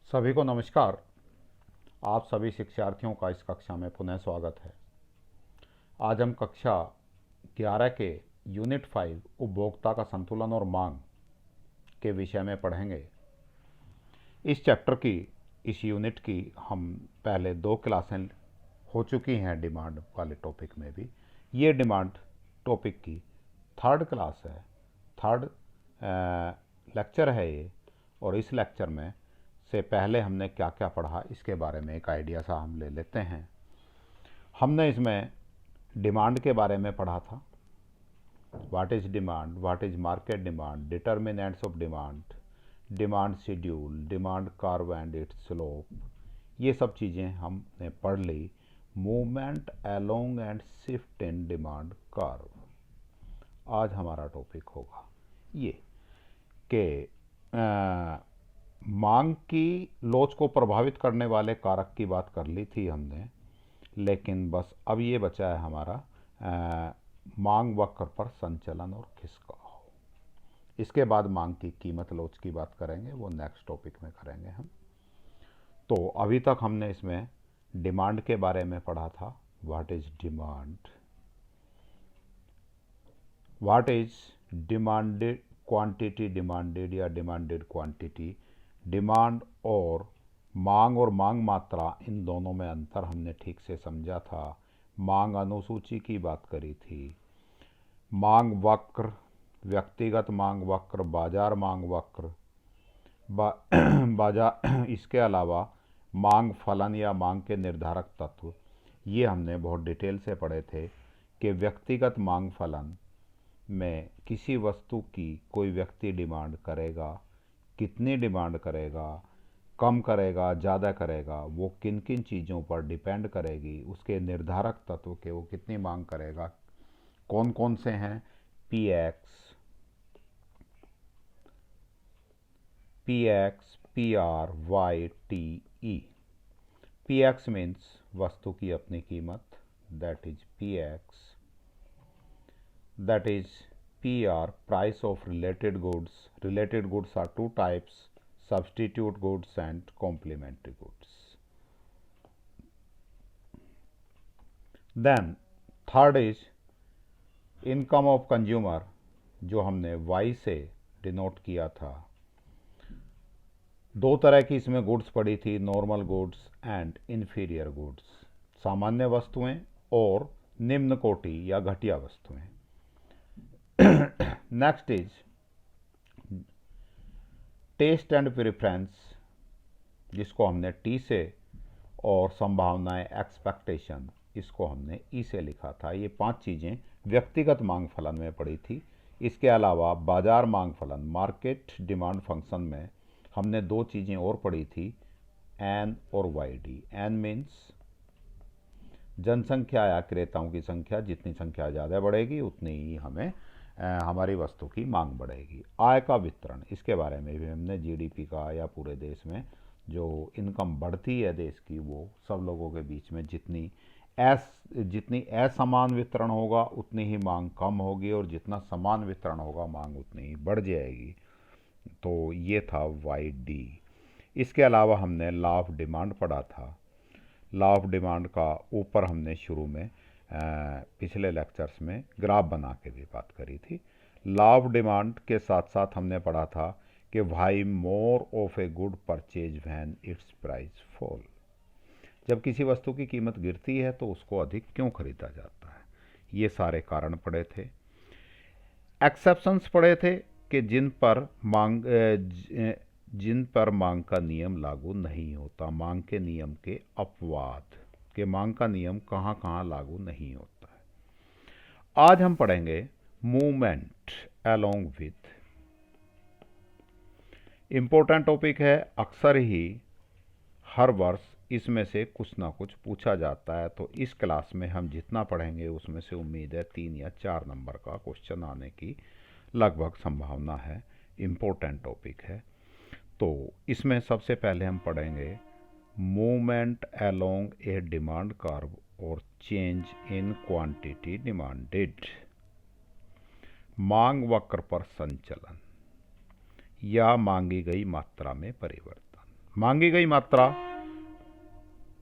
सभी को नमस्कार। आप सभी शिक्षार्थियों का इस कक्षा में पुनः स्वागत है। आज हम कक्षा 11 के यूनिट 5 उपभोक्ता का संतुलन और मांग के विषय में पढ़ेंगे। इस चैप्टर की इस यूनिट की हम पहले 2 क्लासें हो चुकी हैं डिमांड वाले टॉपिक में भी। ये डिमांड टॉपिक की 3rd क्लास है, 3rd लेक्चर है ये। और इस लेक्चर में से पहले हमने क्या क्या पढ़ा इसके बारे में एक आइडिया सा हम ले लेते हैं। हमने इसमें डिमांड के बारे में पढ़ा था। What is demand, what is market demand, determinants of demand, demand schedule, demand curve and its slope, ये सब चीज़ें हमने पढ़ ली। Movement along and shift in demand curve आज हमारा टॉपिक होगा। ये कि मांग की लोच को प्रभावित करने वाले कारक की बात कर ली थी हमने, लेकिन बस अब ये बचा है हमारा मांग वक्र पर संचलन और खिसकाव। इसके बाद मांग की कीमत लोच की बात करेंगे, वो नेक्स्ट टॉपिक में करेंगे हम। तो अभी तक हमने इसमें डिमांड के बारे में पढ़ा था। What is demand, what is demanded quantity, demanded या डिमांडेड क्वांटिटी। डिमांड और मांग मात्रा, इन दोनों में अंतर हमने ठीक से समझा था। मांग अनुसूची की बात करी थी। मांग वक्र, व्यक्तिगत मांग वक्र, बाजार मांग वक्र, बाजार इसके अलावा मांग फलन या मांग के निर्धारक तत्व, ये हमने बहुत डिटेल से पढ़े थे कि व्यक्तिगत मांग फलन में किसी वस्तु की कोई व्यक्ति डिमांड करेगा, कितनी डिमांड करेगा, कम करेगा, ज़्यादा करेगा, वो किन किन चीज़ों पर डिपेंड करेगी। उसके निर्धारक तत्व के वो कितनी मांग करेगा, कौन कौन से हैं। P X, P R, Y, T, E. P X means वस्तु की अपनी कीमत, that is P X. That is PR, price of related goods. Related goods are 2 types: substitute goods and complementary goods. Then third is income of consumer, जो हमने Y से denote किया था। 2 तरह की इसमें गुड्स पड़ी थी, normal goods and inferior goods, सामान्य वस्तुएं और निम्न कोटि या घटिया वस्तुएं। Next is taste and preference, जिसको हमने टी से, और संभावनाएं एक्सपेक्टेशन, इसको हमने ई से लिखा था। ये 5 चीज़ें व्यक्तिगत मांग फलन में पड़ी थी। इसके अलावा बाजार मांग फलन, मार्केट डिमांड फंक्शन में हमने 2 चीज़ें और पढ़ी थी, एन और वाई डी। एन मीन्स जनसंख्या या क्रेताओं की संख्या, जितनी संख्या ज़्यादा बढ़ेगी उतनी ही हमें हमारी वस्तु की मांग बढ़ेगी। आय का वितरण, इसके बारे में भी हमने जीडीपी का या पूरे देश में जो इनकम बढ़ती है देश की, वो सब लोगों के बीच में जितनी असमान वितरण होगा उतनी ही मांग कम होगी, और जितना समान वितरण होगा मांग उतनी ही बढ़ जाएगी। तो ये था वाई डी। इसके अलावा हमने लॉ ऑफ डिमांड पढ़ा था। लॉ ऑफ डिमांड का ऊपर हमने शुरू में पिछले लेक्चर्स में ग्राफ बना के भी बात करी थी। लॉ ऑफ डिमांड के साथ साथ हमने पढ़ा था कि why more of a good purchase when its price fall, जब किसी वस्तु की कीमत गिरती है तो उसको अधिक क्यों खरीदा जाता है। ये सारे कारण पढ़े थे। एक्सेप्शंस पढ़े थे कि जिन पर मांग का नियम लागू नहीं होता, मांग के नियम के अपवाद, कि मांग का नियम कहाँ कहाँ लागू नहीं होता है। आज हम पढ़ेंगे movement along with. Important topic है, अक्सर ही हर वर्ष इसमें से कुछ ना कुछ पूछा जाता है। तो इस क्लास में हम जितना पढ़ेंगे उसमें से उम्मीद है 3 या 4 नंबर का क्वेश्चन आने की लगभग संभावना है। इंपॉर्टेंट टॉपिक है। तो इसमें सबसे पहले हम पढ़ेंगे movement along a demand curve और चेंज इन क्वांटिटी डिमांडेड। मांग वक्र पर संचलन या मांगी गई मात्रा में परिवर्तन। मांगी गई मात्रा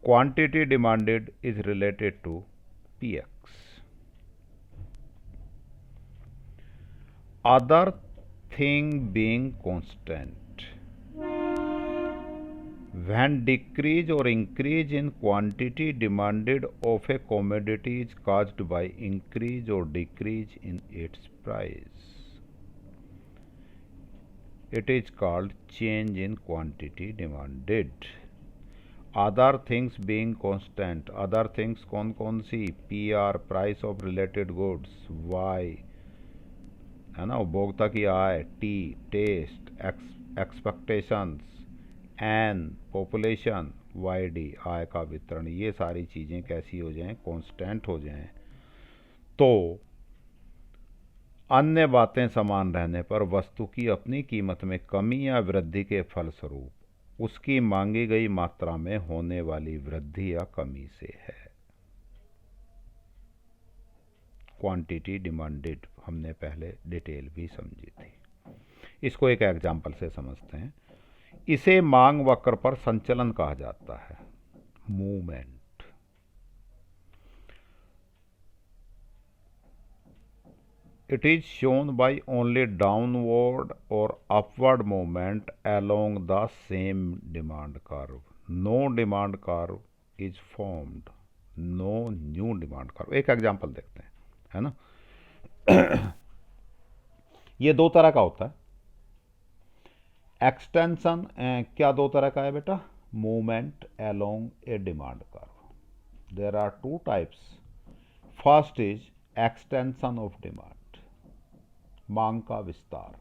quantity demanded is related to px. other thing being constant, when decrease or increase in quantity demanded of a commodity is caused by increase or decrease in its price, it is called change in quantity demanded. other things being constant, other things कौन कौन सी? PR price of related goods, Y है ना उपभोक्ता की आय, T taste, expectations, N population, YD आय का वितरण, ये सारी चीज़ें कैसी हो जाएं? कांस्टेंट हो जाएं। तो अन्य बातें समान रहने पर वस्तु की अपनी कीमत में कमी या वृद्धि के फलस्वरूप उसकी मांगी गई मात्रा में होने वाली वृद्धि या कमी से है। क्वांटिटी डिमांडेड हमने पहले डिटेल भी समझी थी। इसको एक एग्जाम्पल से समझते हैं। इसे मांग वक्र पर संचलन कहा जाता है, movement. It is shown by only downward or upward movement along the same demand curve. No demand curve is formed. No new demand curve. एक एग्जाम्पल देखते हैं, है ना। ये दो तरह का होता है एक्सटेंशन। क्या दो तरह का है बेटा? Movement along a demand curve. There are two types. First is extension of demand, मांग का विस्तार।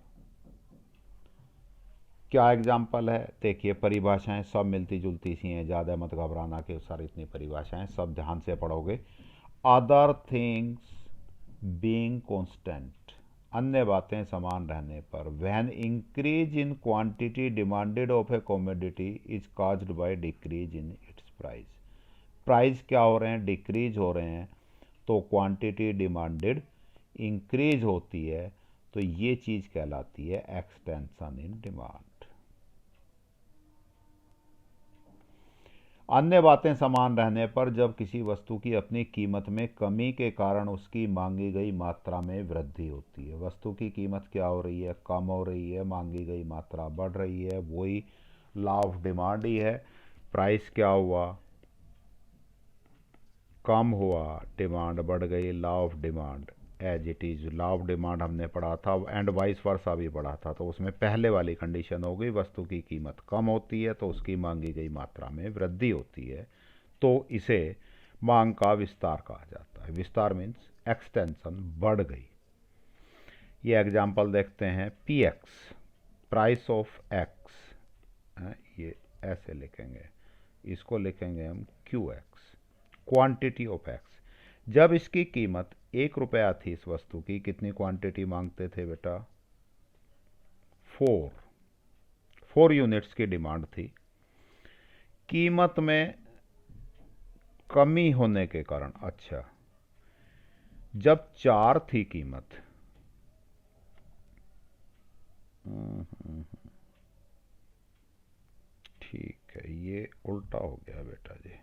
क्या एग्जाम्पल है? देखिए परिभाषाएं सब मिलती जुलती सी हैं, ज़्यादा मत घबराना कि सर इतनी परिभाषाएं, सब ध्यान से पढ़ोगे। अदर थिंग्स बीइंग कांस्टेंट, अन्य बातें समान रहने पर। When increase in quantity demanded of a commodity is caused by decrease in its price. Price क्या हो रहे हैं? डिक्रीज हो रहे हैं, तो क्वांटिटी डिमांडेड इंक्रीज होती है, तो ये चीज कहलाती है एक्सटेंशन इन डिमांड। अन्य बातें समान रहने पर जब किसी वस्तु की अपनी कीमत में कमी के कारण उसकी मांगी गई मात्रा में वृद्धि होती है। वस्तु की कीमत क्या हो रही है? कम हो रही है, मांगी गई मात्रा बढ़ रही है, वही लॉ ऑफ डिमांड ही है। प्राइस क्या हुआ? कम हुआ, डिमांड बढ़ गई, law of demand as it is. Law of demand हमने पढ़ा था एंड वाइस वर्सा भी पढ़ा था, तो उसमें पहले वाली कंडीशन हो गई, वस्तु की कीमत कम होती है तो उसकी मांगी गई मात्रा में वृद्धि होती है, तो इसे मांग का विस्तार कहा जाता है। विस्तार मीन्स एक्सटेंशन, बढ़ गई। ये एग्जाम्पल देखते हैं। PX प्राइस ऑफ X, ये ऐसे लिखेंगे, इसको लिखेंगे हम QX क्वांटिटी ऑफ X। जब इसकी कीमत 1 रुपया थी इस वस्तु की, कितनी क्वांटिटी मांगते थे बेटा? 4 यूनिट्स की डिमांड थी। कीमत में कमी होने के कारण, अच्छा जब 4 थी कीमत, ठीक है, ये उल्टा हो गया बेटा जी।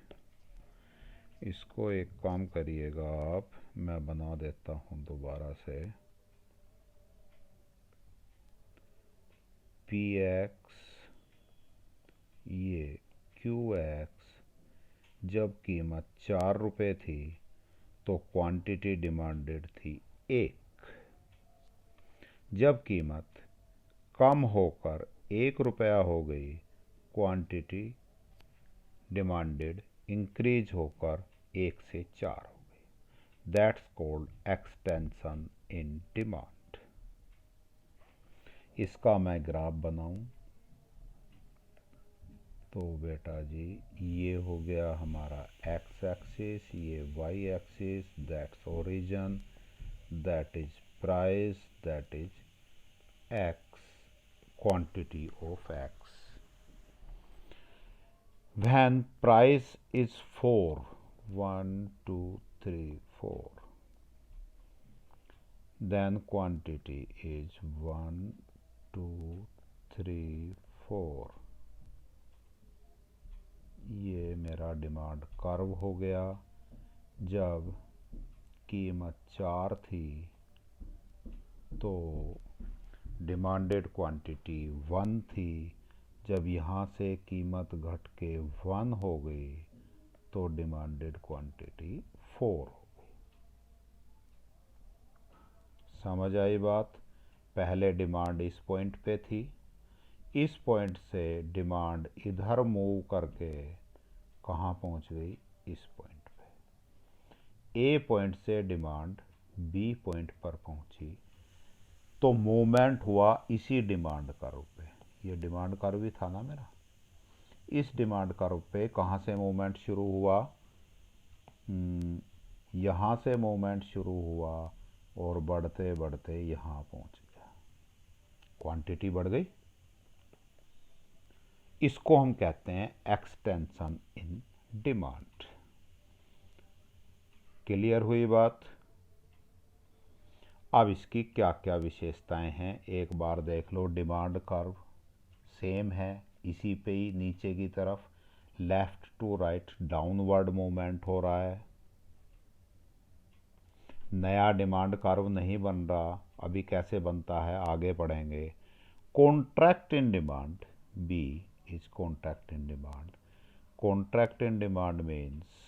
इसको एक काम करिएगा आप, मैं बना देता हूं दोबारा से। PX ये QX, जब कीमत 4 रुपये थी तो क्वांटिटी डिमांडेड थी 1। जब कीमत कम होकर 1 रुपया हो गई, क्वांटिटी डिमांडेड इंक्रीज होकर 1 से 4 हो गई। That's called extension in demand. इसका मैं ग्राफ बनाऊं तो बेटा जी ये हो गया हमारा x एक्सिस, ये y axis, that's origin, that is price, that is x quantity of x. When price is 4, 1 2 3 4, then quantity is 1 2 3 4, demand curve हो गया। जब कीमत 4 थी तो डिमांडेड क्वांटिटी 1 थी। जब यहाँ से कीमत घट के 1 हो गई तो डिमांडेड क्वांटिटी 4 हो गई। समझ आई बात? पहले डिमांड इस पॉइंट पे थी, इस पॉइंट से डिमांड इधर मूव करके कहाँ पहुँच गई? इस पॉइंट पे। ए पॉइंट से डिमांड बी पॉइंट पर पहुँची तो मूवमेंट हुआ इसी डिमांड कर्व पे। ये डिमांड कर्व ही था ना मेरा। इस डिमांड कर्व पे कहाँ से मूवमेंट शुरू हुआ? यहाँ से मूवमेंट शुरू हुआ और बढ़ते बढ़ते यहाँ पहुँच गया। क्वांटिटी बढ़ गई। इसको हम कहते हैं एक्सटेंशन इन डिमांड। क्लियर हुई बात? अब इसकी क्या क्या विशेषताएं हैं एक बार देख लो। डिमांड कर्व सेम है, इसी पे ही नीचे की तरफ left to right downward movement हो रहा है। नया डिमांड कर्व नहीं बन रहा, अभी कैसे बनता है आगे पढ़ेंगे। Contract in demand, B is contract in demand. Contract in demand means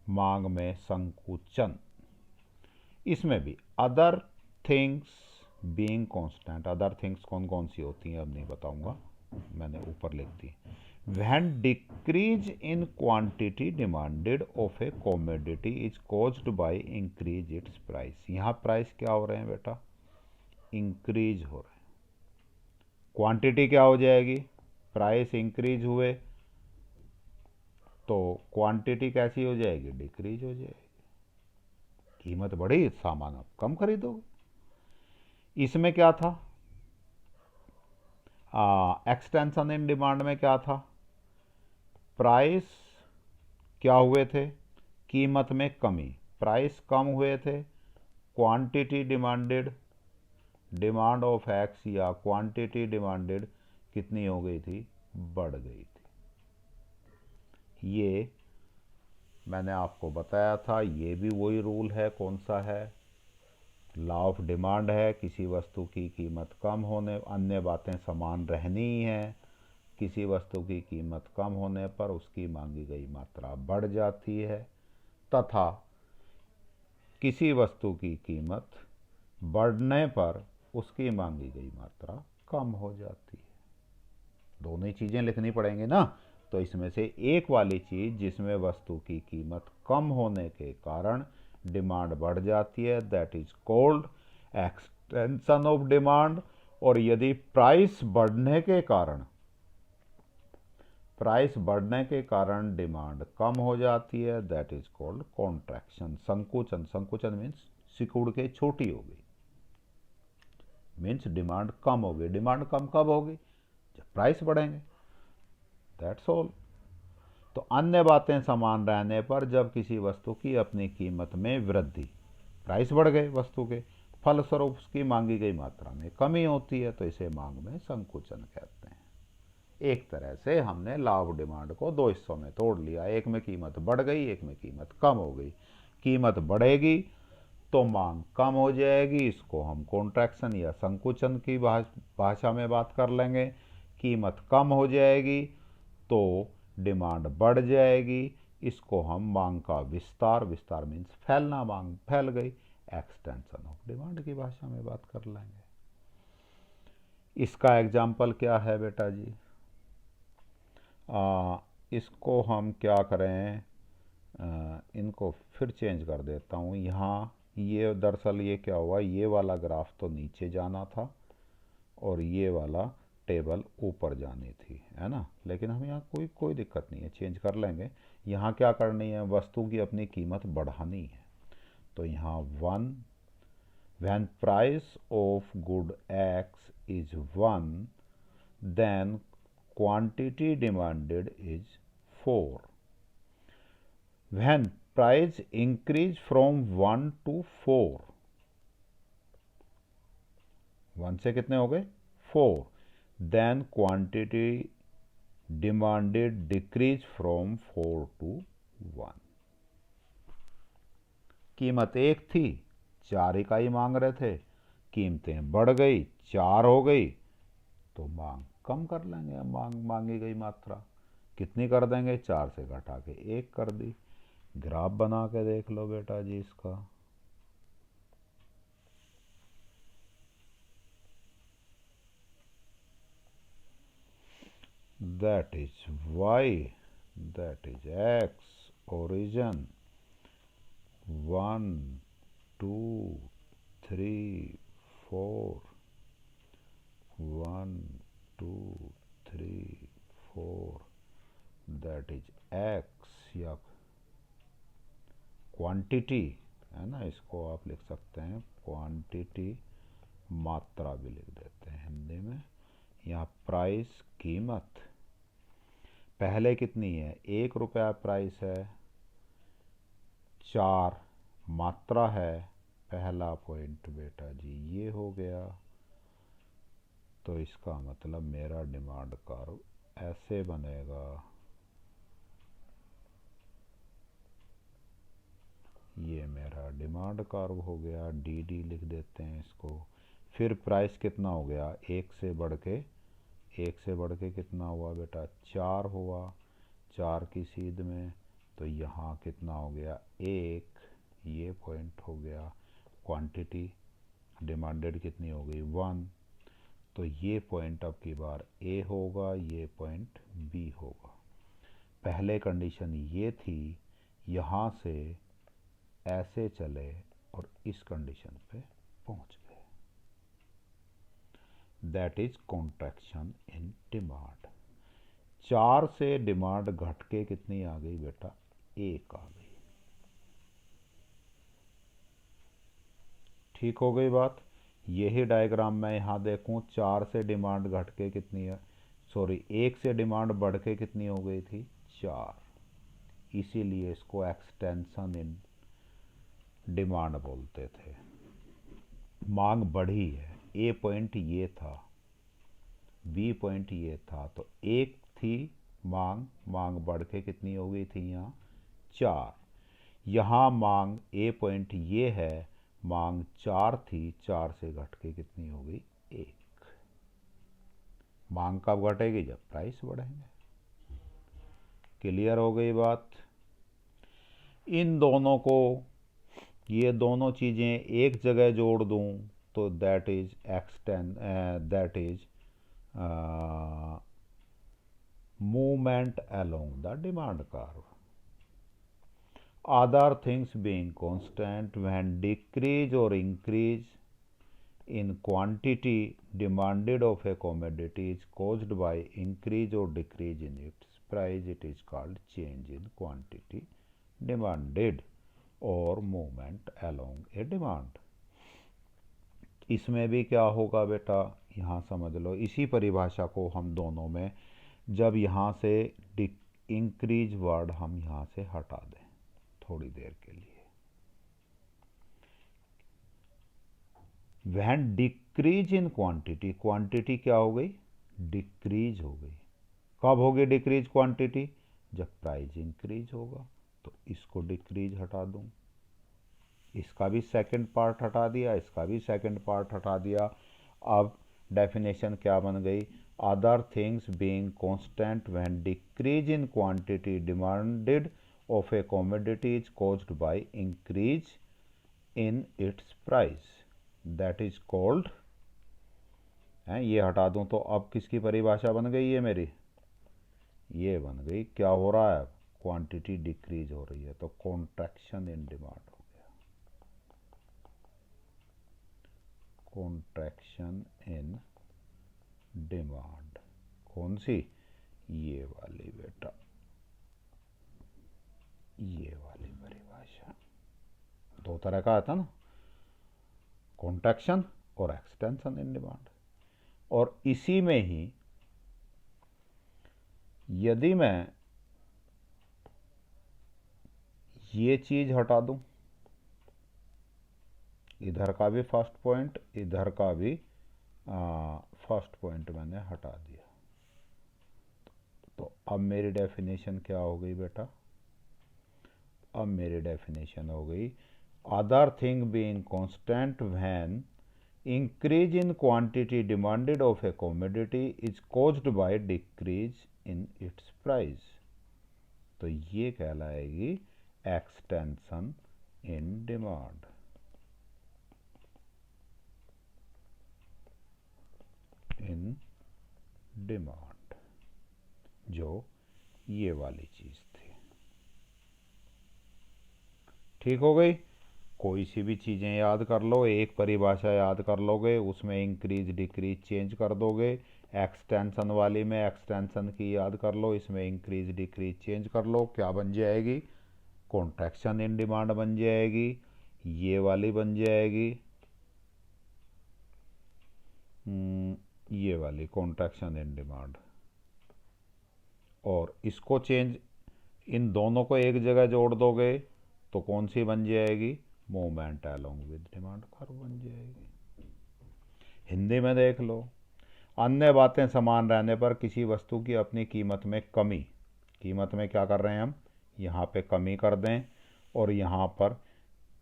मांग में संकुचन। इसमें भी other things being constant. Other things कौन कौन सी होती हैं अब नहीं बताऊंगा, मैंने ऊपर लिख दी। When decrease in quantity demanded of a commodity is caused by increase its price. यहाँ प्राइस क्या हो रहे हैं बेटा? इंक्रीज हो रहे हैं। क्वांटिटी क्या हो जाएगी? प्राइस इंक्रीज हुए तो क्वांटिटी कैसी हो जाएगी? डिक्रीज हो जाएगी। कीमत बढ़ी, सामान आप कम खरीदोगे। इसमें क्या था? एक्सटेंशन इन डिमांड में क्या था? प्राइस क्या हुए थे? कीमत में कमी। प्राइस कम हुए थे, quantity demanded, demand of x या क्वांटिटी डिमांडेड कितनी हो गई थी? बढ़ गई थी। ये मैंने आपको बताया था, ये भी वही रूल है। कौन सा है? लॉ ऑफ डिमांड है। किसी वस्तु की कीमत कम होने, अन्य बातें समान रहनी ही हैं। किसी वस्तु की कीमत कम होने पर उसकी मांगी गई मात्रा बढ़ जाती है तथा किसी वस्तु की कीमत बढ़ने पर उसकी मांगी गई मात्रा कम हो जाती है। दोनों ही चीज़ें लिखनी पड़ेंगी ना। तो इसमें से एक वाली चीज़ जिसमें वस्तु की कीमत कम होने के कारण डिमांड बढ़ जाती है, that is called extension of demand. और यदि प्राइस बढ़ने के कारण डिमांड कम हो जाती है, दैट इज कॉल्ड कॉन्ट्रैक्शन, संकुचन। संकुचन मीन्स सिकुड़ के छोटी हो गई, मीन्स डिमांड कम हो गई। डिमांड कम कब होगी? जब प्राइस बढ़ेंगे। That's all. तो अन्य बातें समान रहने पर जब किसी वस्तु की अपनी कीमत में वृद्धि, प्राइस बढ़ गए वस्तु के, फलस्वरूप उसकी मांगी गई मात्रा में कमी होती है, तो इसे मांग में संकुचन कहते हैं। एक तरह से हमने लॉ ऑफ डिमांड को दो हिस्सों में तोड़ लिया। एक में कीमत बढ़ गई, एक में कीमत कम हो गई। कीमत बढ़ेगी तो मांग कम हो जाएगी, इसको हम कॉन्ट्रैक्शन या संकुचन की भाषा में बात कर लेंगे। कीमत कम हो जाएगी तो डिमांड बढ़ जाएगी, इसको हम मांग का विस्तार, विस्तार मीन्स फैलना, मांग फैल गई, एक्सटेंशन ऑफ डिमांड की भाषा में बात कर लेंगे। इसका एग्जाम्पल क्या है बेटा जी? इसको हम क्या करें, इनको फिर चेंज कर देता हूँ। यहाँ ये दरअसल ये क्या हुआ, ये वाला ग्राफ तो नीचे जाना था और ये वाला टेबल ऊपर जानी थी, है ना। लेकिन हम यहाँ कोई दिक्कत नहीं है, चेंज कर लेंगे। यहाँ क्या करनी है? वस्तु की अपनी कीमत बढ़ानी है। तो यहाँ 1, when price of good X is 1 then quantity demanded is 4। When price increase from 1 to 4, 1 से कितने हो गए? 4, then quantity demanded decrease from 4 to 1। कीमत 1 थी, 4 इकाई मांग रहे थे, कीमतें बढ़ गई, 4 हो गई, तो मांग कम कर लेंगे। मांगी गई मात्रा कितनी कर देंगे, 4 से घटा के 1 कर दी। ग्राफ बना के देख लो बेटा जी इसका। That is y, that is x, origin 1, 2, 3, 4, 1, 2, 3, 4, that is x या क्वांटिटी है ना, इसको आप लिख सकते हैं क्वांटिटी, मात्रा भी लिख देते हैं हिंदी में। यहाँ प्राइस कीमत पहले कितनी है, 1 रुपया प्राइस है, 4 मात्रा है, पहला पॉइंट बेटा जी ये हो गया। तो इसका मतलब मेरा डिमांड कर्व ऐसे बनेगा, ये मेरा डिमांड कर्व हो गया, डी डी लिख देते हैं इसको। फिर प्राइस कितना हो गया, 1 से बढ़ के कितना हुआ बेटा, 4 हुआ, 4 की सीध में। तो यहाँ कितना हो गया, 1, ये पॉइंट हो गया। क्वांटिटी डिमांडेड कितनी हो गई, 1। तो ये पॉइंट अब की बार ए होगा, ये पॉइंट बी होगा। पहले कंडीशन ये थी, यहाँ से ऐसे चले और इस कंडीशन पे पहुंच गए। That is contraction in demand. 4 से डिमांड घट के कितनी आ गई बेटा, 1 आ गई। ठीक हो गई बात। यही डायग्राम मैं यहाँ देखूँ, 4 से डिमांड घट के कितनी है, सॉरी 1 से डिमांड बढ़ के कितनी हो गई थी, 4। इसीलिए इसको एक्सटेंशन इन डिमांड बोलते थे। मांग बढ़ी है, ए पॉइंट ये था, बी पॉइंट ये था, तो 1 थी मांग बढ़ के कितनी हो गई थी यहाँ, 4। यहाँ मांग ए पॉइंट ये है, मांग 4 थी, 4 से घट के कितनी हो गई, 1। मांग कब घटेगी, जब प्राइस बढ़ेंगे। क्लियर हो गई बात। इन दोनों को, ये दोनों चीज़ें एक जगह जोड़ दूं तो that is movement along the demand curve. Other things being constant, when decrease or increase in quantity demanded of a commodity is caused by increase or decrease in its price, it is called change in quantity demanded or movement along a demand। इसमें भी क्या होगा बेटा, यहाँ समझ लो, इसी परिभाषा को हम दोनों में, जब यहाँ से इंक्रीज वर्ड हम यहाँ से हटा दें थोड़ी देर के लिए, when decrease in quantity, quantity क्या हो गई, डिक्रीज हो गई। कब होगी डिक्रीज क्वांटिटी, जब प्राइस इंक्रीज होगा। तो इसको डिक्रीज हटा दूं, इसका भी सेकंड पार्ट हटा दिया, इसका भी सेकंड पार्ट हटा दिया। अब डेफिनेशन क्या बन गई, other things being constant when decrease in quantity demanded of a commodity is caused by increase in its price, that is called है। ये हटा दूं तो अब किसकी परिभाषा बन गई है मेरी, ये बन गई, क्या हो रहा है, क्वांटिटी डिक्रीज हो रही है, तो कॉन्ट्रैक्शन इन डिमांड हो गया, कॉन्ट्रैक्शन इन डिमांड। कौन सी, ये वाली बेटा, ये वाली परिभाषा। दो तरह का आता ना, कॉन्ट्रैक्शन और एक्सटेंशन इन डिमांड। और इसी में ही यदि मैं ये चीज हटा दूं, इधर का भी फर्स्ट पॉइंट, इधर का भी फर्स्ट पॉइंट मैंने हटा दिया, तो अब मेरी डेफिनेशन क्या हो गई बेटा? अब मेरी डेफिनेशन हो गई, other thing being constant when increase in quantity demanded of a commodity is caused by decrease in its price. तो ये कहलाएगी extension in demand. In demand जो ये वाली चीज थी। ठीक हो गई? कोई सी भी चीज़ें याद कर लो, एक परिभाषा याद कर लोगे, उसमें इंक्रीज डिक्रीज चेंज कर दोगे। एक्सटेंशन वाली में एक्सटेंशन की याद कर लो, इसमें इंक्रीज डिक्रीज चेंज कर लो, क्या बन जाएगी? कॉन्ट्रैक्शन इन डिमांड बन जाएगी। ये वाली बन जाएगी ये वाली कॉन्ट्रैक्शन इन डिमांड। और इसको चेंज, इन दोनों को एक जगह जोड़ दोगे तो कौन सी बन जाएगी? Movement along with demand curve बन जाएगी। हिंदी में देख लो, अन्य बातें समान रहने पर किसी वस्तु की अपनी कीमत में कमी, कीमत में क्या कर रहे हैं हम? यहाँ पे कमी कर दें, और यहाँ पर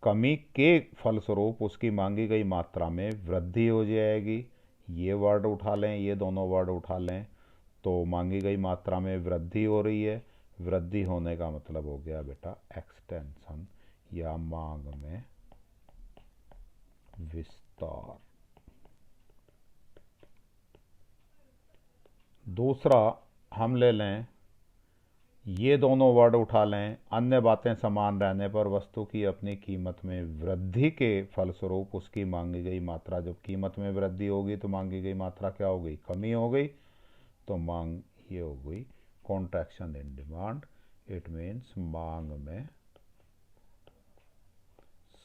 कमी के फलस्वरूप उसकी मांगी गई मात्रा में वृद्धि हो जाएगी। ये वर्ड उठा लें, ये दोनों वर्ड उठा लें, तो मांगी गई मात्रा में वृद्धि हो रही है। वृद्धि होने का मतलब हो गया बेटा एक्सटेंशन या मांग में विस्तार। दूसरा हम ले लें, ये दोनों वर्ड उठा लें, अन्य बातें समान रहने पर वस्तु की अपनी कीमत में वृद्धि के फलस्वरूप उसकी मांगी गई मात्रा, जब कीमत में वृद्धि होगी तो मांगी गई मात्रा क्या हो गई? कमी हो गई। तो मांग ये हो गई contraction in demand. It means मांग में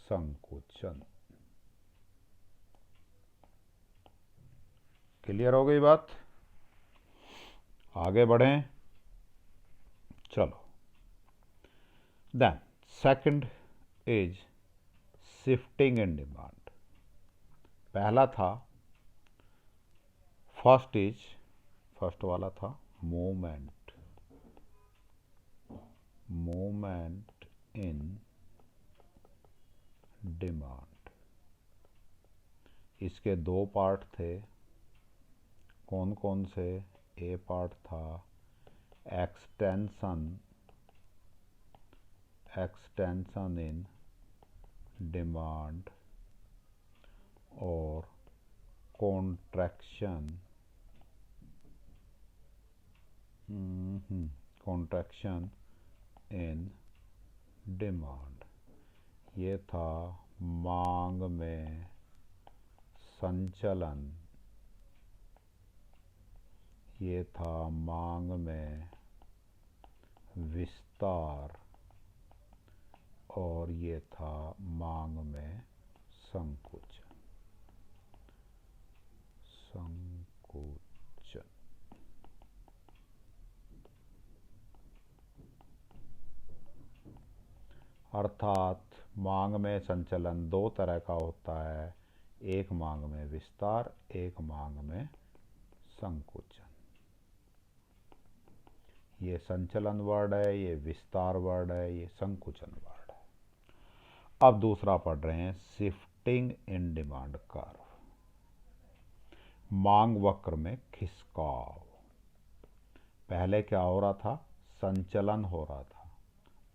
संकुचन। क्लियर हो गई बात? आगे बढ़ें, चलो। Then second is shifting in demand. पहला था फर्स्ट वाला था मूवमेंट इन डिमांड। इसके दो पार्ट थे, कौन कौन से? ए पार्ट था एक्सटेंशन इन डिमांड और कॉन्ट्रैक्शन इन डिमांड। ये था मांग में संचलन, ये था मांग में विस्तार, और ये था मांग में संकुचन। अर्थात मांग में संचलन दो तरह का होता है, एक मांग में विस्तार, एक मांग में संकुचन। ये संचलन वर्ड है, ये विस्तार वर्ड है, ये संकुचन वर्ड है। अब दूसरा पढ़ रहे हैं, शिफ्टिंग इन डिमांड कर्व। मांग वक्र में खिसकाव। पहले क्या हो रहा था? संचलन हो रहा था।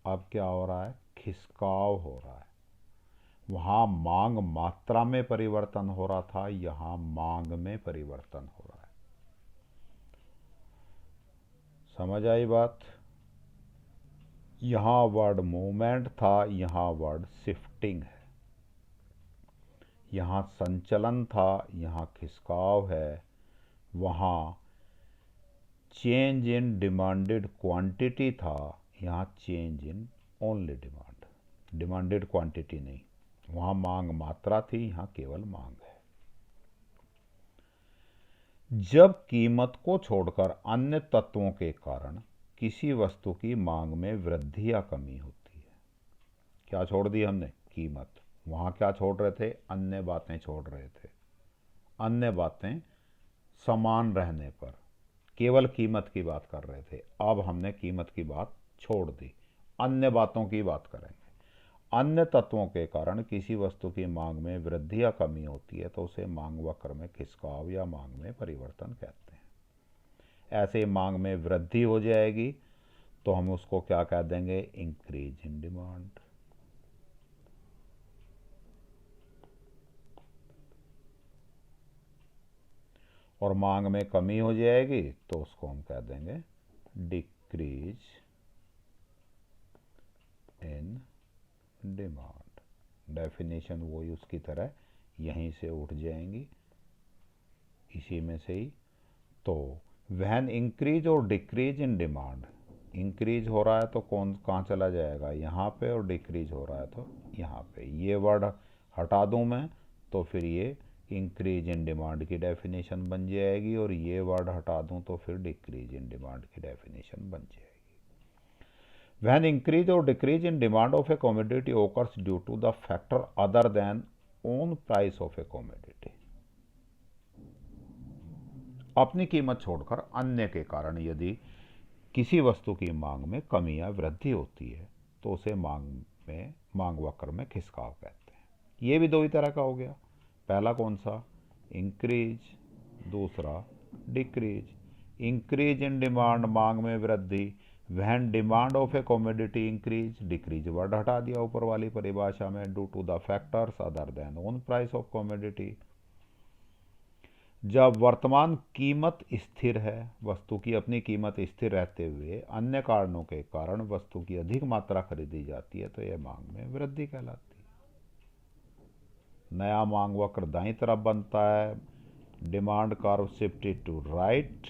अब क्या हो रहा है? खिसकाव हो रहा है। वहां मांग मात्रा में परिवर्तन हो रहा था, यहां मांग में परिवर्तन हो रहा है। समझ आई बात? यहां वर्ड मूवमेंट था, यहां वर्ड शिफ्टिंग है। यहां संचलन था, यहां खिसकाव है। वहां चेंज इन डिमांडेड क्वांटिटी था, यहां change in only demand. Demanded quantity नहीं, वहां मांग मात्रा थी, यहां केवल मांग है। जब कीमत को छोड़कर अन्य तत्वों के कारण किसी वस्तु की मांग में वृद्धि या कमी होती है। क्या छोड़ दी हमने? कीमत। वहां क्या छोड़ रहे थे? अन्य बातें छोड़ रहे थे। अन्य बातें समान रहने पर केवल कीमत की बात कर रहे थे, अब हमने कीमत की बात छोड़ दी, अन्य बातों की बात करेंगे। अन्य तत्वों के कारण किसी वस्तु की मांग में वृद्धि या कमी होती है तो उसे मांग वक्र में खिसकाव या मांग में परिवर्तन कहते हैं। ऐसे मांग में वृद्धि हो जाएगी तो हम उसको क्या कह देंगे, इंक्रीज इन डिमांड। और मांग में कमी हो जाएगी तो उसको हम कह देंगे डिक्रीज इन डिमांड। डेफिनेशन वही उसकी तरह यहीं से उठ जाएंगी, इसी में से ही। तो व्हेन इंक्रीज और डिक्रीज इन डिमांड, इंक्रीज हो रहा है तो कहाँ चला जाएगा, यहाँ पे, और डिक्रीज हो रहा है तो यहाँ पे। ये वर्ड हटा दूँ मैं तो फिर ये इंक्रीज इन डिमांड की डेफिनेशन बन जाएगी, और ये वर्ड हटा दूँ तो फिर डिक्रीज इन डिमांड की डेफिनेशन बन जाएगी। When increase or decrease in demand of a commodity occurs due to the factor other than own price of a commodity, अपनी कीमत छोड़कर अन्य के कारण यदि किसी वस्तु की मांग में कमी या वृद्धि होती है तो उसे मांग वक्र में खिसकाव कहते हैं। ये भी दो ही तरह का हो गया, पहला कौन सा, इंक्रीज, दूसरा डिक्रीज। इंक्रीज इन डिमांड, मांग में वृद्धि, when demand of a commodity increase, decrease word हटा दिया ऊपर वाली परिभाषा में, due to the factors other than own price of commodity. जब वर्तमान कीमत स्थिर है, वस्तु की अपनी कीमत स्थिर रहते हुए अन्य कारणों के कारण वस्तु की अधिक मात्रा खरीदी जाती है तो यह मांग में वृद्धि कहलाती है। नया मांग वक्र दाईं तरफ बनता है, demand curve shifted to right,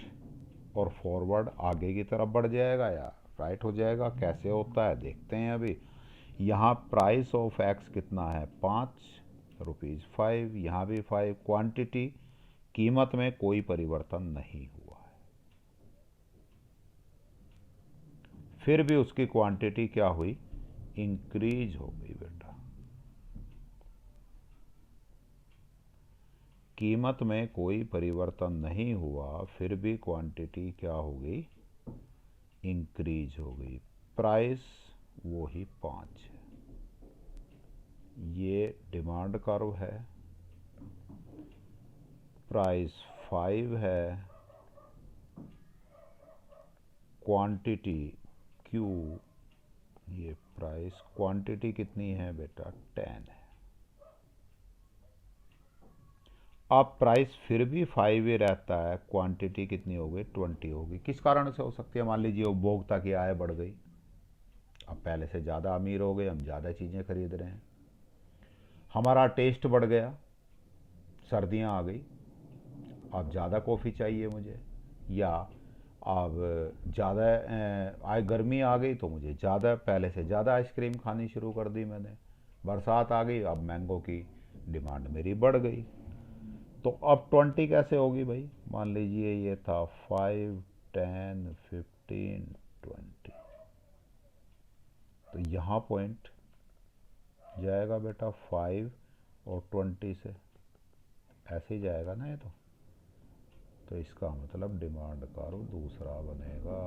और फॉरवर्ड आगे की तरफ बढ़ जाएगा या राइट हो जाएगा। कैसे होता है देखते हैं अभी। यहाँ प्राइस ऑफ एक्स कितना है, 5 रुपीज़ 5, यहाँ भी 5। क्वांटिटी, कीमत में कोई परिवर्तन नहीं हुआ है, फिर भी उसकी क्वांटिटी क्या हुई, इंक्रीज हो गई बेटा। कीमत में कोई परिवर्तन नहीं हुआ, फिर भी क्वांटिटी क्या हो गई, इंक्रीज हो गई। प्राइस वो ही 5 है। ये डिमांड कर्व है, प्राइस 5 है, क्वांटिटी Q, ये प्राइस, क्वांटिटी कितनी है बेटा, 10 है। अब प्राइस फिर भी 5 ही रहता है, क्वांटिटी कितनी हो गई, 20 होगी। किस कारण से हो सकती है, मान लीजिए उपभोक्ता की आय बढ़ गई, अब पहले से ज़्यादा अमीर हो गए, हम ज़्यादा चीज़ें खरीद रहे हैं। हमारा टेस्ट बढ़ गया, सर्दियाँ आ गई, अब ज़्यादा कॉफ़ी चाहिए मुझे, या अब ज़्यादा आए गर्मी आ गई तो मुझे ज़्यादा, पहले से ज़्यादा आइसक्रीम खानी शुरू कर दी मैंने। बरसात आ गई, अब मैंगो की डिमांड मेरी बढ़ गई। तो अब 20 कैसे होगी भाई, मान लीजिए ये था 5, 10, 15, 20, तो यहाँ पॉइंट जाएगा बेटा 5 और 20 से, ऐसे ही जाएगा ना ये तो इसका मतलब डिमांड कर्व दूसरा बनेगा,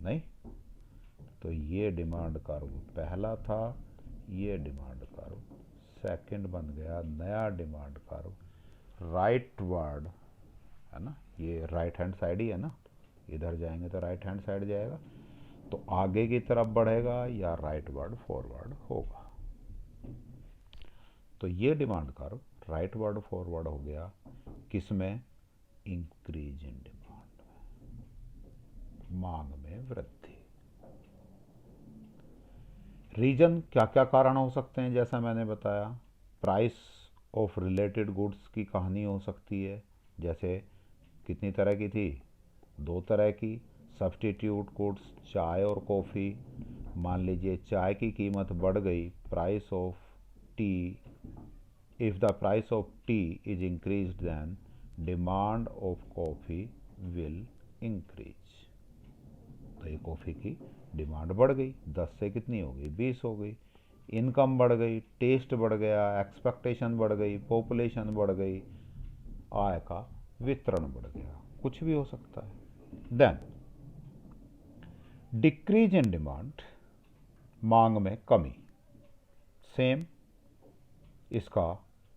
नहीं? तो ये डिमांड कर्व पहला था, ये डिमांड कर्व सेकंड बन गया, नया डिमांड कर्व राइट वर्ड है ना, ये राइट हैंड साइड ही है ना, इधर जाएंगे तो राइट हैंड साइड जाएगा, तो आगे की तरफ बढ़ेगा या राइट वर्ड फॉरवर्ड होगा। तो ये demand curve right word forward हो गया, किसमें, इंक्रीज इन डिमांड में, मांग में वृद्धि। रीजन क्या क्या कारण हो सकते हैं, जैसा मैंने बताया, प्राइस ऑफ रिलेटेड गुड्स की कहानी हो सकती है, जैसे कितनी तरह की थी, 2 तरह की, सब्स्टिट्यूट गुड्स, चाय और कॉफ़ी। मान लीजिए चाय की कीमत बढ़ गई, price of tea, if the price of tea is increased then demand of coffee will increase. तो ये कॉफ़ी की डिमांड बढ़ गई, 10 से कितनी हो गई, 20 हो गई। इनकम बढ़ गई, टेस्ट बढ़ गया, एक्सपेक्टेशन बढ़ गई, पॉपुलेशन बढ़ गई, आय का वितरण बढ़ गया, कुछ भी हो सकता है। देन डिक्रीज इन डिमांड, मांग में कमी, सेम इसका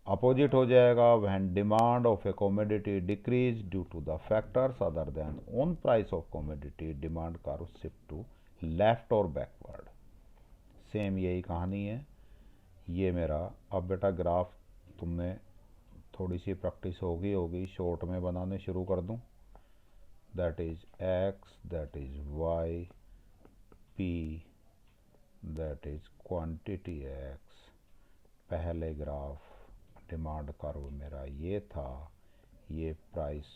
अपोजिट हो जाएगा। When demand of a commodity decrease due to the factors other than own price of commodity, demand curve shift to left और बैकवर्ड। सेम यही कहानी है। ये मेरा अब बेटा ग्राफ तुमने थोड़ी सी प्रैक्टिस होगी, शॉर्ट में बनाने शुरू कर दूं। That is X, that is Y, P, that is quantity X. पहले ग्राफ डिमांड कर्व मेरा ये था, ये प्राइस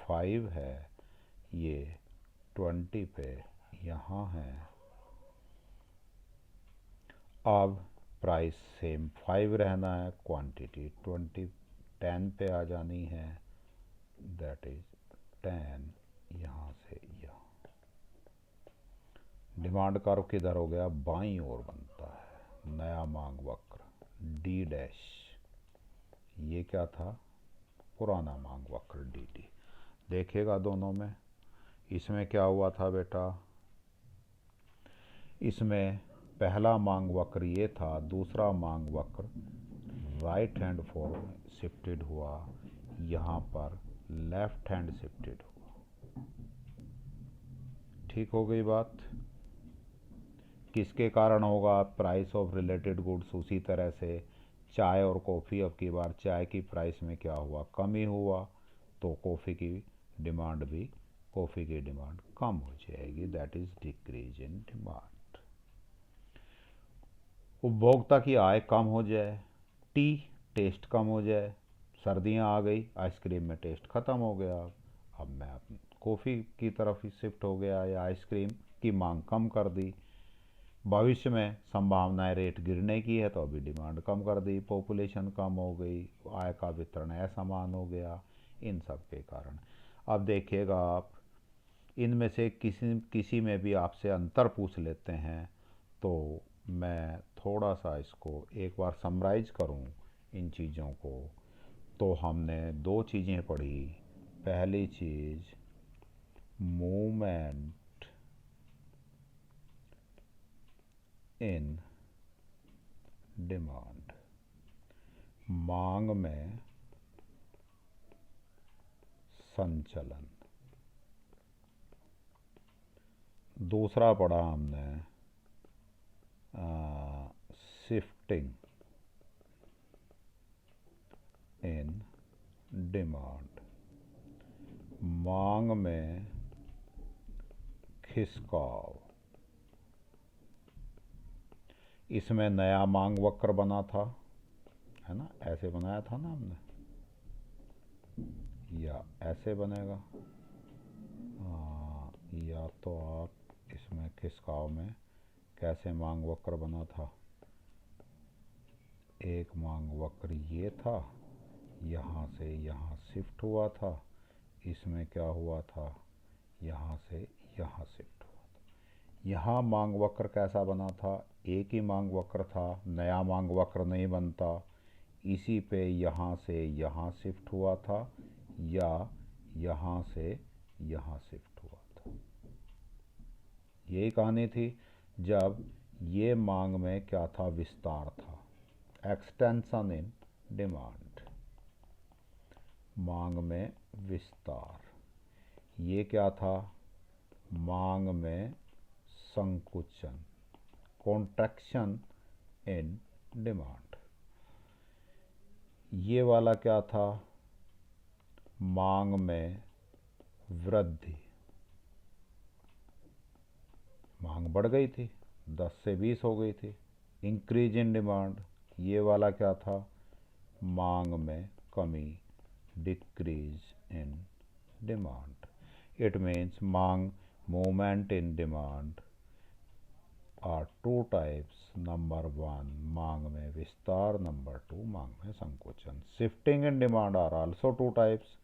5 है, ये 20 पे यहाँ है। अब प्राइस सेम 5 रहना है, क्वांटिटी 10 पे आ जानी है, दैट इज 10 यहाँ से यहाँ। डिमांड कर्व किधर हो गया, बाईं ओर बनता है। नया मांग वक्र डी डैश, ये क्या था, पुराना मांग वक्र डी डी। देखेगा दोनों में, इसमें क्या हुआ था बेटा, इसमें पहला मांग वक्र ये था, दूसरा मांग वक्र राइट हैंड फॉर शिफ्टेड हुआ, यहाँ पर लेफ्ट हैंड शिफ्टेड हुआ। ठीक हो गई बात। किसके कारण होगा, प्राइस ऑफ रिलेटेड गुड्स। उसी तरह से चाय और कॉफ़ी, अब की बार चाय की प्राइस में क्या हुआ, कमी हुआ, तो कॉफ़ी की डिमांड भी, कॉफ़ी की डिमांड कम हो जाएगी, that is decrease in demand. उपभोक्ता की आय कम हो जाए, टी टेस्ट कम हो जाए, सर्दियां आ गई, आइसक्रीम में टेस्ट ख़त्म हो गया, अब मैं कॉफ़ी की तरफ ही शिफ्ट हो गया या आइसक्रीम की मांग कम कर दी। भविष्य में संभावनाएं रेट गिरने की है तो अभी डिमांड कम कर दी, पॉपुलेशन कम हो गई, आय का वितरण असमान हो गया, इन सब के कारण। अब देखिएगा आप, इनमें से किसी में भी आपसे अंतर पूछ लेते हैं, तो मैं थोड़ा सा इसको एक बार समराइज करूं इन चीज़ों को। तो हमने दो चीज़ें पढ़ी। पहली चीज़ मूवमेंट इन डिमांड, मांग में संचलन। दूसरा पढ़ा हमने शिफ्टिंग इन डिमांड, मांग में खिसकाव। इसमें नया मांग वक्र बना था, है ना, ऐसे बनाया था ना हमने, या ऐसे बनेगा, या तो आप इसमें खिसकाव में कैसे मांग वक्र बना था, एक मांग वक्र ये था, यहाँ से यहाँ शिफ्ट हुआ था, इसमें क्या हुआ था, यहाँ से यहाँ शिफ्ट हुआ था। यहाँ मांग वक्र कैसा बना था, एक ही मांग वक्र था, नया मांग वक्र नहीं बनता, इसी पे यहाँ से यहाँ शिफ्ट हुआ था या यहाँ से यहाँ शिफ्ट हुआ था। यही कहानी थी। जब ये मांग में क्या था, विस्तार था, एक्सटेंशन इन डिमांड, मांग में विस्तार। ये क्या था, मांग में संकुचन, कॉन्ट्रैक्शन इन डिमांड। ये वाला क्या था, मांग में वृद्धि, मांग बढ़ गई थी, 10 से 20 हो गई थी, इंक्रीज इन डिमांड। ये वाला क्या था, मांग में कमी, decrease in demand. It means मांग, movement in demand are two types. Number 1 मांग में विस्तार, नंबर 2 मांग में संकोचन। Shifting in demand are also two types.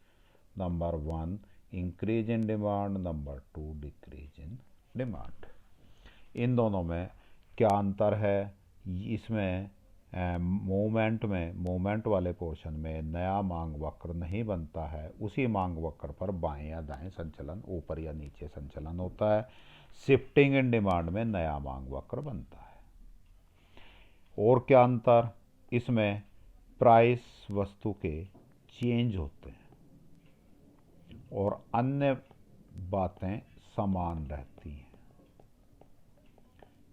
Number 1 increase in demand, number 2 decrease in demand. इन दोनों में क्या अंतर है, इसमें मूवमेंट वाले पोर्शन में नया मांग वक्र नहीं बनता है, उसी मांग वक्र पर बाएं या दाएं संचलन, ऊपर या नीचे संचलन होता है। शिफ्टिंग इन डिमांड में नया मांग वक्र बनता है। और क्या अंतर? इसमें प्राइस वस्तु के चेंज होते हैं और अन्य बातें समान रहती हैं।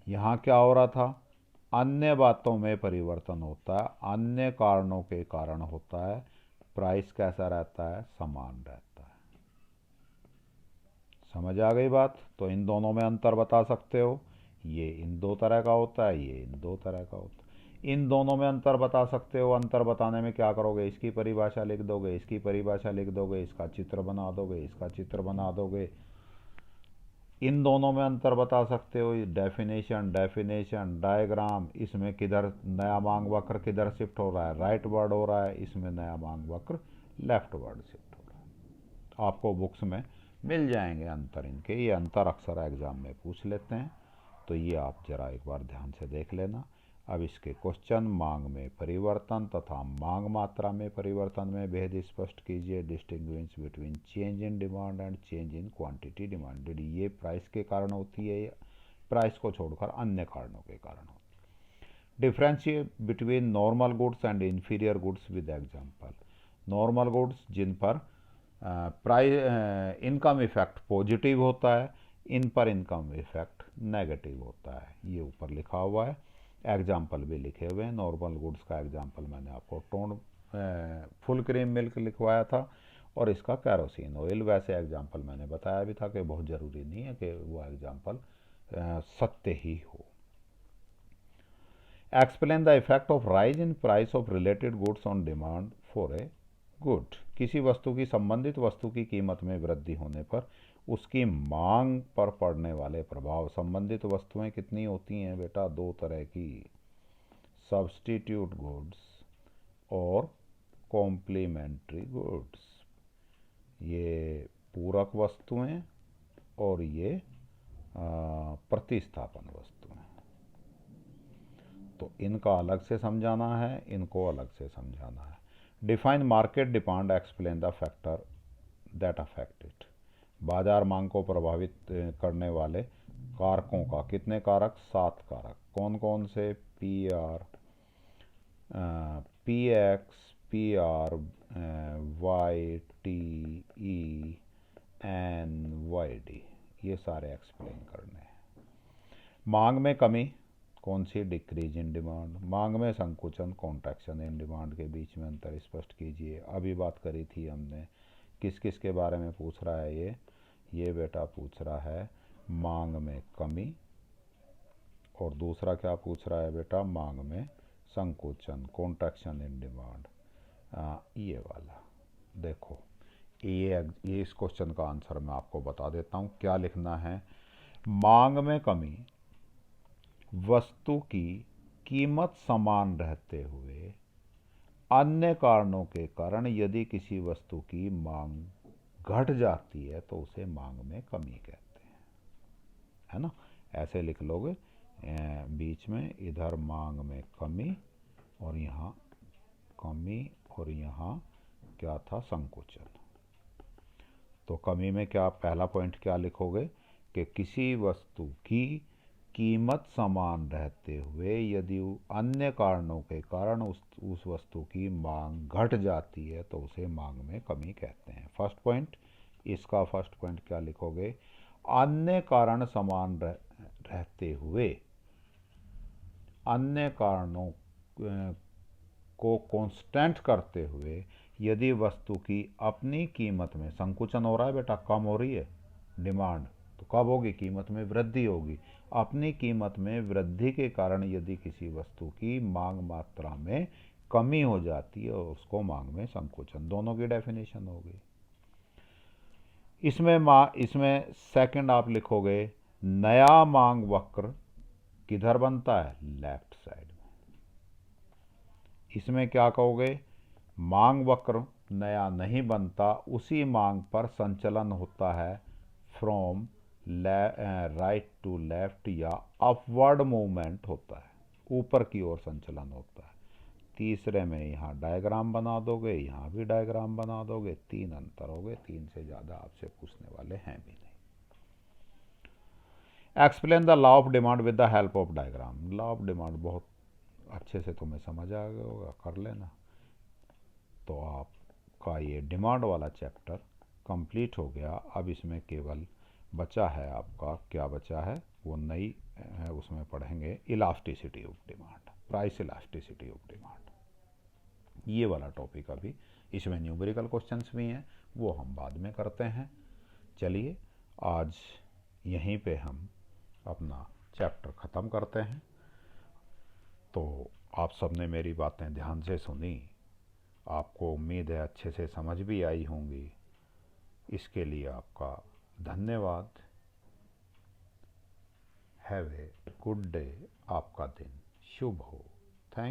यहाँ क्या हो रहा था? अन्य बातों में परिवर्तन होता है, अन्य कारणों के कारण होता है। प्राइस कैसा रहता है? समान रहता है। समझ आ गई बात? तो इन दोनों में अंतर बता सकते हो। ये इन दो तरह का होता है, ये इन दो तरह का होता है। इन दोनों में अंतर बता सकते हो। अंतर बताने में क्या करोगे? इसकी परिभाषा लिख दोगे, इसकी परिभाषा लिख दोगे, इसका चित्र बना दोगे, इसका चित्र बना दोगे। इन दोनों में अंतर बता सकते हो। Definition diagram. इसमें किधर नया मांग वक्र किधर शिफ्ट हो रहा है? राइट वर्ड हो रहा है। इसमें नया मांग वक्र लेफ्ट वर्ड शिफ्ट हो रहा है। आपको बुक्स में मिल जाएंगे अंतर इनके। ये अंतर अक्सर एग्जाम में पूछ लेते हैं, तो ये आप जरा एक बार ध्यान से देख लेना। अब इसके क्वेश्चन, मांग में परिवर्तन तथा मांग मात्रा में परिवर्तन में भेद स्पष्ट कीजिए। Distinguish between change in demand and change in quantity demanded. ये प्राइस के कारण होती है, प्राइस को छोड़कर अन्य कारणों के कारण होती है। Differentiate between normal goods and inferior goods with example. Normal goods जिन पर प्राइस इनकम इफेक्ट पॉजिटिव होता है, इन पर इनकम इफेक्ट नेगेटिव होता है। ये ऊपर लिखा हुआ है, एग्जाम्पल भी लिखे हुए हैं। नॉर्मल गुड्स का एग्जाम्पल मैंने आपको फुल क्रीम मिल्क लिखवाया था, और इसका कैरोसिन ऑयल। वैसे एग्जाम्पल मैंने बताया भी था कि बहुत ज़रूरी नहीं है कि वो एग्जाम्पल सत्य ही हो। Explain the effect of rise in price of related goods on demand for a good. किसी वस्तु की संबंधित वस्तु की कीमत में वृद्धि होने पर उसकी मांग पर पड़ने वाले प्रभाव। संबंधित वस्तुएं कितनी होती हैं बेटा? दो तरह की, सब्स्टिट्यूट गुड्स और कॉम्प्लीमेंट्री गुड्स। ये पूरक वस्तुएं और ये प्रतिस्थापन वस्तुएं। तो इनका अलग से समझाना है, इनको अलग से समझाना है। Define market demand, explain the factor that affect it. बाजार मांग को प्रभावित करने वाले कारकों का, कितने कारक? 7 कारक। कौन कौन से? P R, P X, P R, Y T, E, N, Y D. ये सारे एक्सप्लेन करने हैं। मांग में कमी कौन सी? Decrease in demand. मांग में संकुचन, कॉन्ट्रैक्शन इन डिमांड के बीच में अंतर स्पष्ट कीजिए। अभी बात करी थी हमने। किस किस के बारे में पूछ रहा है ये बेटा पूछ रहा है मांग में कमी, और दूसरा क्या पूछ रहा है बेटा? मांग में संकुचन, कॉन्ट्रैक्शन इन डिमांड। ये वाला देखो, ये इस क्वेश्चन का आंसर मैं आपको बता देता हूँ। क्या लिखना है? मांग में कमी वस्तु की कीमत समान रहते हुए अन्य कारणों के कारण यदि किसी वस्तु की मांग घट जाती है तो उसे मांग में कमी कहते हैं, है ना? ऐसे लिख लोगे बीच में, इधर मांग में कमी और यहाँ कमी, और यहाँ क्या था? संकुचन। तो कमी में क्या, पहला पॉइंट क्या लिखोगे कि किसी वस्तु की कीमत समान रहते हुए यदि अन्य कारणों के कारण उस वस्तु की मांग घट जाती है तो उसे मांग में कमी कहते हैं। फर्स्ट पॉइंट, इसका फर्स्ट पॉइंट क्या लिखोगे? अन्य कारण समान रहते हुए, अन्य कारणों को कांस्टेंट करते हुए यदि वस्तु की अपनी कीमत में संकुचन हो रहा है बेटा, कम हो रही है डिमांड, तो कब होगी? कीमत में वृद्धि होगी। अपनी कीमत में वृद्धि के कारण यदि किसी वस्तु की मांग मात्रा में कमी हो जाती है और उसको मांग में संकुचन। दोनों की डेफिनेशन होगी। इसमें सेकंड आप लिखोगे नया मांग वक्र किधर बनता है? लेफ्ट साइड में। इसमें क्या कहोगे? मांग वक्र नया नहीं बनता, उसी मांग पर संचलन होता है फ्रॉम राइट टू लेफ्ट, या अपवर्ड मूवमेंट होता है। ऊपर की ओर संचलन होता है। तीसरे में यहाँ डायग्राम बना दोगे, यहाँ भी डायग्राम बना दोगे, 3 अंतर हो गए, 3 से ज़्यादा आपसे पूछने वाले हैं भी नहीं। Explain the law of demand with the help of diagram. Law of demand बहुत अच्छे से तुम्हें समझ आ गया होगा, कर लेना। तो आपका ये डिमांड वाला चैप्टर कंप्लीट हो गया। अब इसमें केवल बचा है आपका, क्या बचा है वो नई है, उसमें पढ़ेंगे elasticity of demand, price elasticity of demand. ये वाला टॉपिक अभी, इसमें न्यूमेरिकल क्वेश्चंस भी हैं, वो हम बाद में करते हैं। चलिए आज यहीं पे हम अपना चैप्टर ख़त्म करते हैं। तो आप सबने मेरी बातें ध्यान से सुनी, आपको उम्मीद है अच्छे से समझ भी आई होंगी। इसके लिए आपका धन्यवाद। Have a good day. आपका दिन शुभ हो।